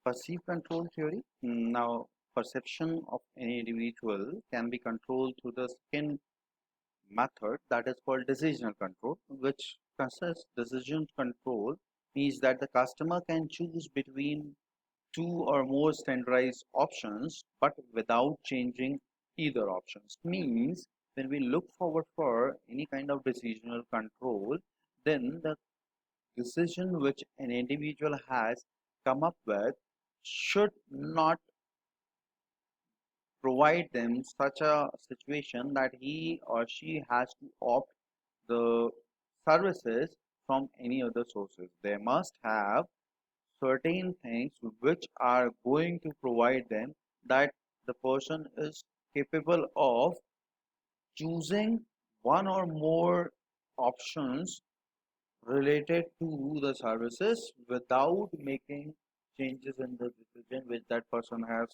Perceived control theory. Now, perception of any individual can be controlled through the second method, that is called decisional control, which consists decision control means that the customer can choose between two or more standardized options but without changing either options. Means when we look forward for any kind of decisional control, then the decision which an individual has come up with should not provide them such a situation that he or she has to opt the services from any other sources. They must have certain things which are going to provide them that the person is capable of choosing one or more options related to the services without making changes in the decision which that person has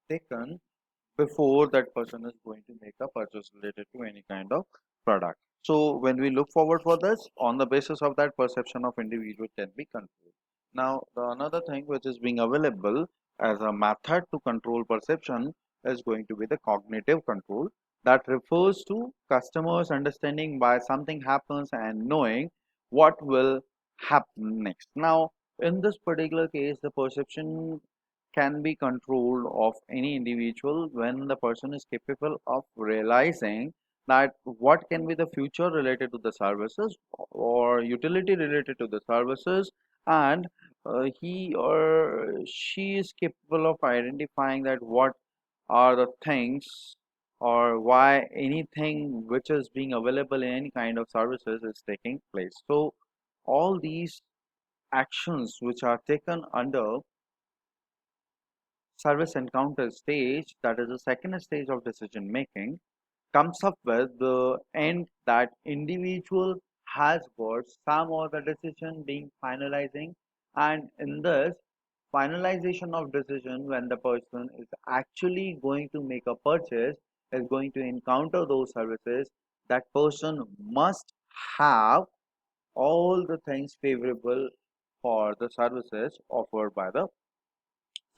taken before that person is going to make a purchase related to any kind of product. So when we look forward for this, on the basis of that, perception of individual can be controlled. Now, the another thing which is being available as a method to control perception is going to be the cognitive control, that refers to customers understanding why something happens and knowing what will happen next. Now, in this particular case, the perception can be controlled of any individual when the person is capable of realizing that what can be the future related to the services or utility related to the services, and he or she is capable of identifying that what are the things or why anything which is being available in any kind of services is taking place. So all these actions which are taken under service encounter stage, that is the second stage of decision making, comes up with the end that individual has got some of the decision being finalizing, and in this finalization of decision, when the person is actually going to make a purchase, is going to encounter those services, that person must have all the things favorable for the services offered by the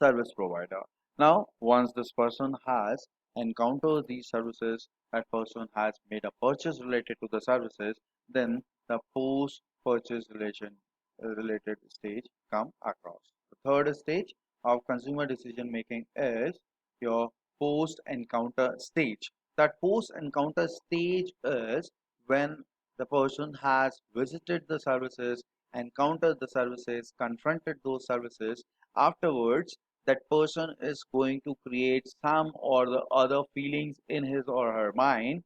service provider. Now, once this person has encountered these services, that person has made a purchase related to the services, then the post purchase relation related stage come across. The third stage of consumer decision making is your post encounter stage. That post encounter stage is when the person has visited the services, encountered the services, confronted those services. Afterwards, that person is going to create some or the other feelings in his or her mind,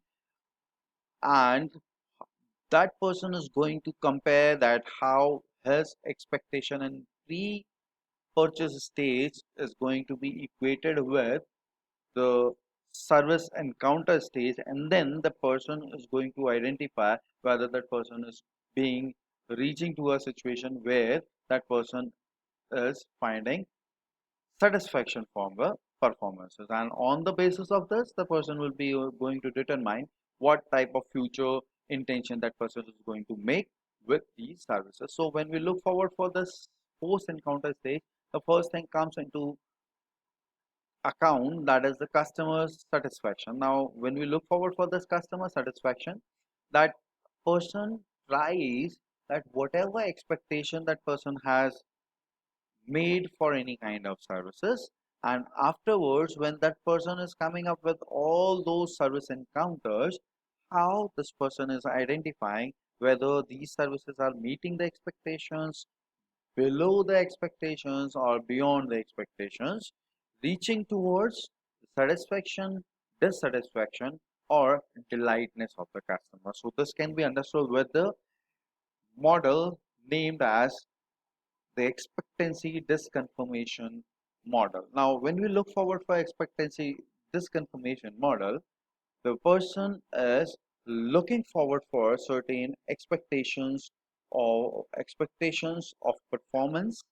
and that person is going to compare that how his expectation in pre-purchase stage is going to be equated with the service encounter stage, and then the person is going to identify whether that person is being reaching to a situation where that person is finding satisfaction from the performances, and on the basis of this the person will be going to determine what type of future intention that person is going to make with these services. So when we look forward for this post encounter stage, the first thing comes into account, that is the customer's satisfaction. Now when we look forward for this customer satisfaction, that person tries that whatever expectation that person has made for any kind of services, and afterwards when that person is coming up with all those service encounters, how this person is identifying whether these services are meeting the expectations, below the expectations, or beyond the expectations, reaching towards satisfaction, dissatisfaction, or delightness of the customer. So this can be understood with the model named as the expectancy disconfirmation model. Now, when we look forward for expectancy disconfirmation model, the person is looking forward for certain expectations of performance,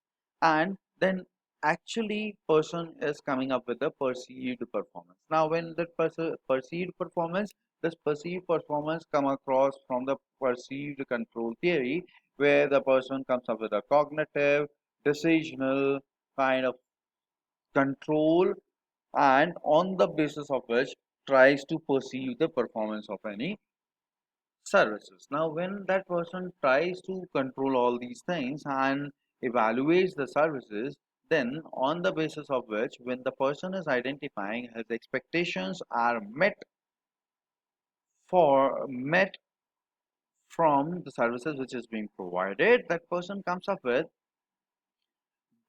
and then actually person is coming up with the perceived performance. Now when the perceived performance, this perceived performance come across from the perceived control theory, where the person comes up with a cognitive decisional kind of control, and on the basis of which tries to perceive the performance of any services. Now, when that person tries to control all these things and evaluates the services, then on the basis of which, when the person is identifying his expectations are met from the services which is being provided, that person comes up with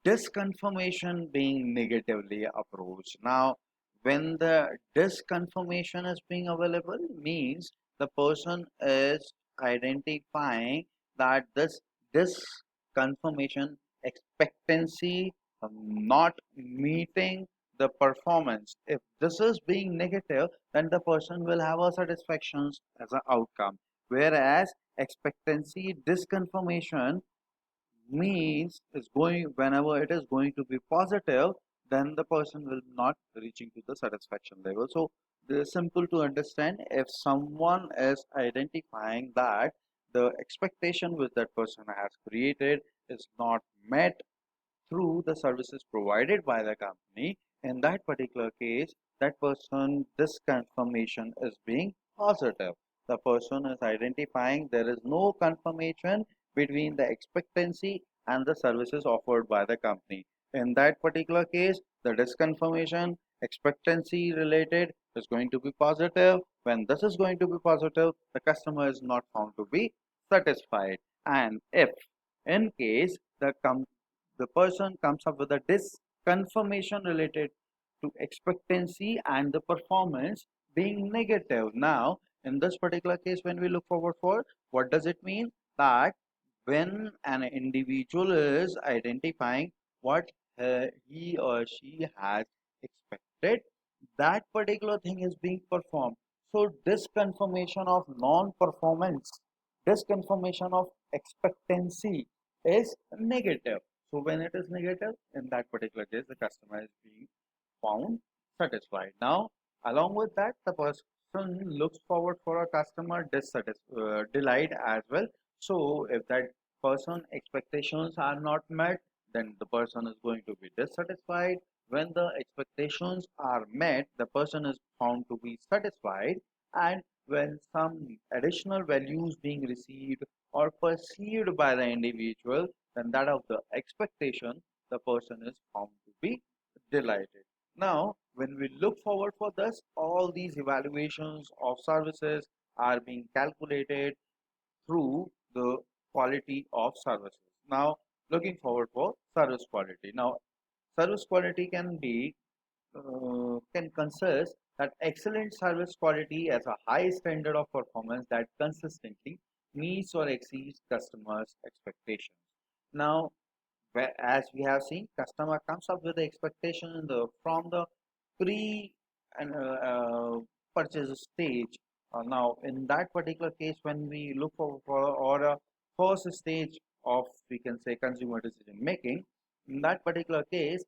disconfirmation being negatively approached. Now, when the disconfirmation is being available, means the person is identifying that this confirmation expectancy not meeting the performance. If this is being negative, then the person will have a satisfactions as an outcome. Whereas expectancy disconfirmation means is going whenever it is going to be positive, then the person will not reaching to the satisfaction level. So this is simple to understand. If someone is identifying that the expectation which that person has created is not met through the services provided by the company, in that particular case, that person, this confirmation is being positive. The person is identifying there is no confirmation between the expectancy and the services offered by the company. In that particular case, the disconfirmation expectancy related is going to be positive. When this is going to be positive, the customer is not found to be satisfied. And if in case the person comes up with a disconfirmation related to expectancy and the performance being negative. Now, in this particular case, when we look forward for, what does it mean? That when an individual is identifying what he or she has expected, that particular thing is being performed. So, disconfirmation of non-performance, disconfirmation of expectancy is negative. So when it is negative, in that particular case, the customer is being found satisfied. Now, along with that, the person looks forward for a customer delight as well. So if that person expectations are not met, then the person is going to be dissatisfied. When the expectations are met, the person is found to be satisfied. And when some additional values being received or perceived by the individual than that of the expectation, the person is found to be delighted. Now, when we look forward for this, all these evaluations of services are being calculated through the quality of services. Now, looking forward for service quality. Now, service quality can consist that excellent service quality as a high standard of performance that consistently meets or exceeds customers' expectations. Now, as we have seen, customer comes up with the expectation from the pre and purchase stage. Now, in that particular case, when we look for or a first stage of, we can say, consumer decision making, in that particular case,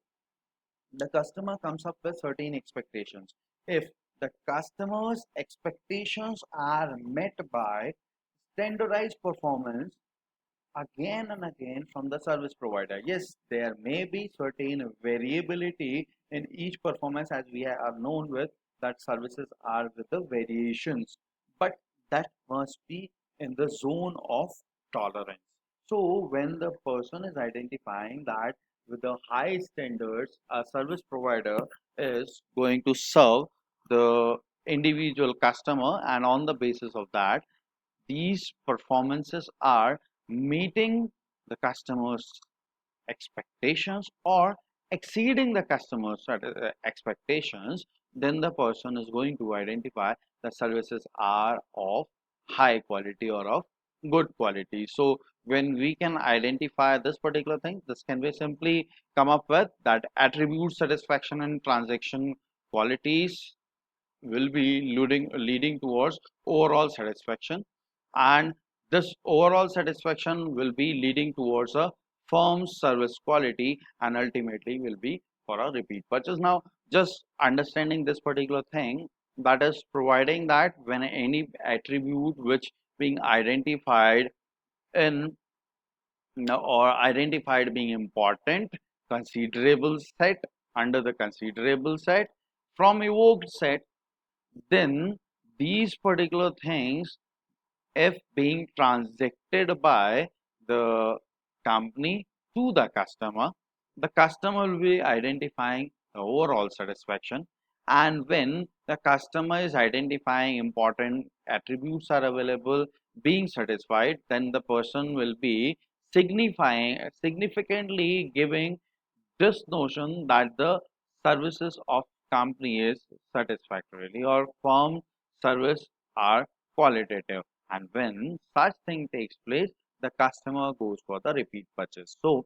the customer comes up with certain expectations. If the customer's expectations are met by standardized performance again and again from the service provider. Yes, there may be certain variability in each performance, as we are known with that services are with the variations, but that must be in the zone of tolerance. So when the person is identifying that with the high standards, a service provider is going to serve the individual customer, and on the basis of that, these performances are meeting the customer's expectations or exceeding the customer's expectations, then the person is going to identify the services are of high quality or of good quality. So when we can identify this particular thing, this can be simply come up with that attribute satisfaction and transaction qualities will be leading towards overall satisfaction, and this overall satisfaction will be leading towards a firm service quality and ultimately will be for a repeat purchase. Now, just understanding this particular thing, that is providing that when any attribute which being identified in or identified being important, considerable set, under the considerable set. From evoked set, then these particular things, if being transacted by the company to the customer will be identifying the overall satisfaction. And when the customer is identifying important attributes are available, being satisfied, then the person will be signifying significantly giving this notion that the services of company is satisfactorily or firm service are qualitative, and when such thing takes place, the customer goes for the repeat purchase. So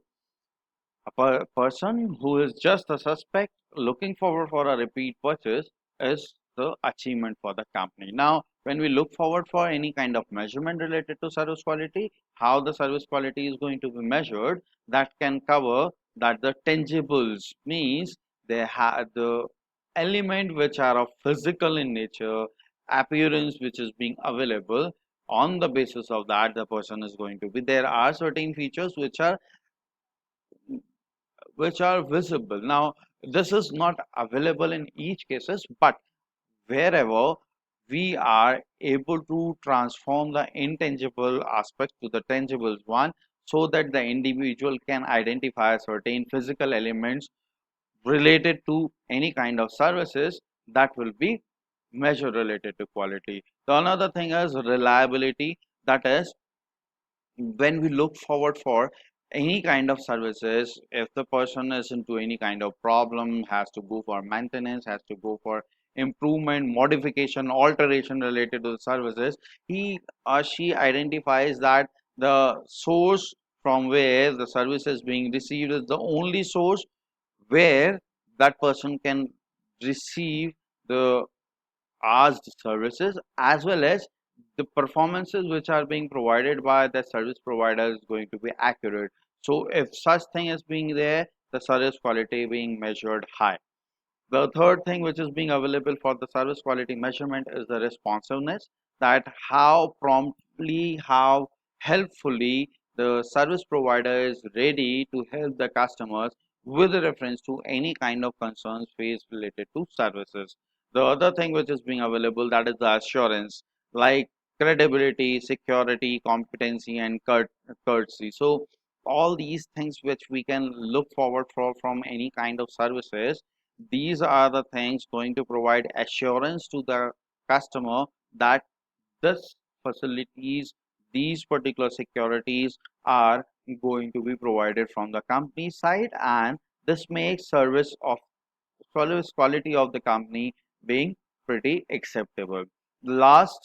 a person who is just a suspect looking forward for a repeat purchase is the achievement for the company. Now, when we look forward for any kind of measurement related to service quality, how the service quality is going to be measured, that can cover that the tangibles means they have the element which are of physical in nature, appearance which is being available. On the basis of that, the person is going to be. There are certain features which are visible. Now, this is not available in each cases, but wherever we are able to transform the intangible aspect to the tangible one, so that the individual can identify certain physical elements related to any kind of services, that will be measure related to quality. The another thing is reliability, that is when we look forward for any kind of services, if the person is into any kind of problem, has to go for maintenance, has to go for improvement, modification, alteration related to the services, he or she identifies that the source from where the service is being received is the only source where that person can receive the asked services, as well as the performances which are being provided by the service provider is going to be accurate. So if such thing is being there, the service quality being measured high. The third thing which is being available for the service quality measurement is the responsiveness, that how promptly, how helpfully the service provider is ready to help the customers with reference to any kind of concerns faced related to services. The other thing which is being available, that is the assurance, like credibility, security, competency, and courtesy. So all these things which we can look forward for from any kind of services, these are the things going to provide assurance to the customer that this facilities, these particular securities are going to be provided from the company side, and this makes service quality of the company being pretty acceptable. Last,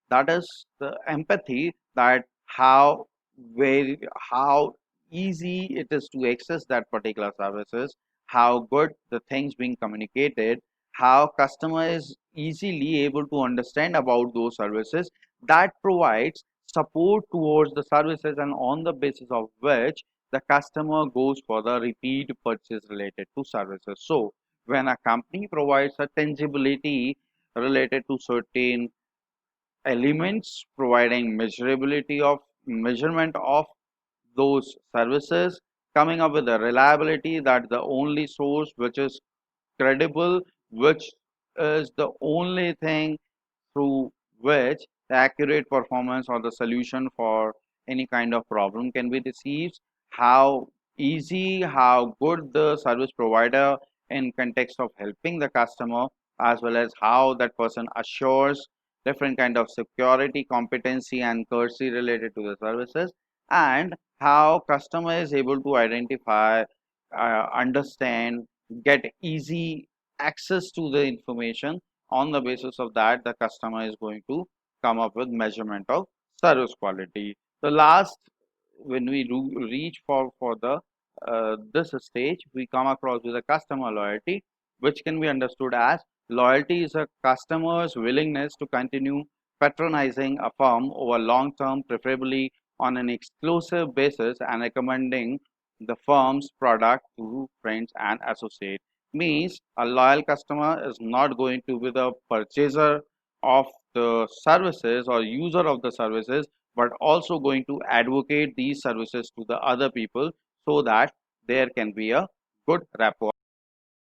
that is the empathy, that how very how easy it is to access that particular services, how good the things being communicated, how customer is easily able to understand about those services, that provides support towards the services, and on the basis of which the customer goes for the repeat purchase related to services. So when a company provides a tangibility related to certain elements, providing measurement of those services, coming up with a reliability, that the only source which is credible, which is the only thing through which the accurate performance or the solution for any kind of problem can be received, how easy, how good the service provider in context of helping the customer, as well as how that person assures different kind of security, competency, and courtesy related to the services, and how customer is able to identify, understand, get easy access to the information. On the basis of that, the customer is going to come up with measurement of service quality. The last, when we reach for the this stage, we come across with a customer loyalty, which can be understood as loyalty is a customer's willingness to continue patronizing a firm over long term, preferably on an exclusive basis, and recommending the firm's product to friends and associates. Means a loyal customer is not going to be the purchaser of the services or user of the services, but also going to advocate these services to the other people, so that there can be a good rapport.